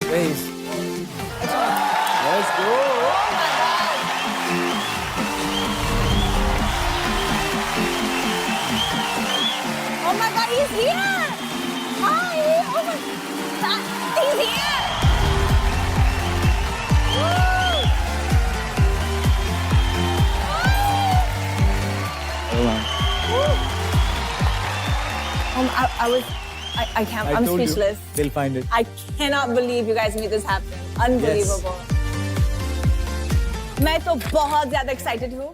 Where is? Let's go. Oh my God, he's here! Hi! Oh my God, he's here! I can't, I'm told you, speechless. they'll find it. I cannot believe you guys made this happen. Unbelievable. मैं तो बहुत ज़्यादा excited हूँ.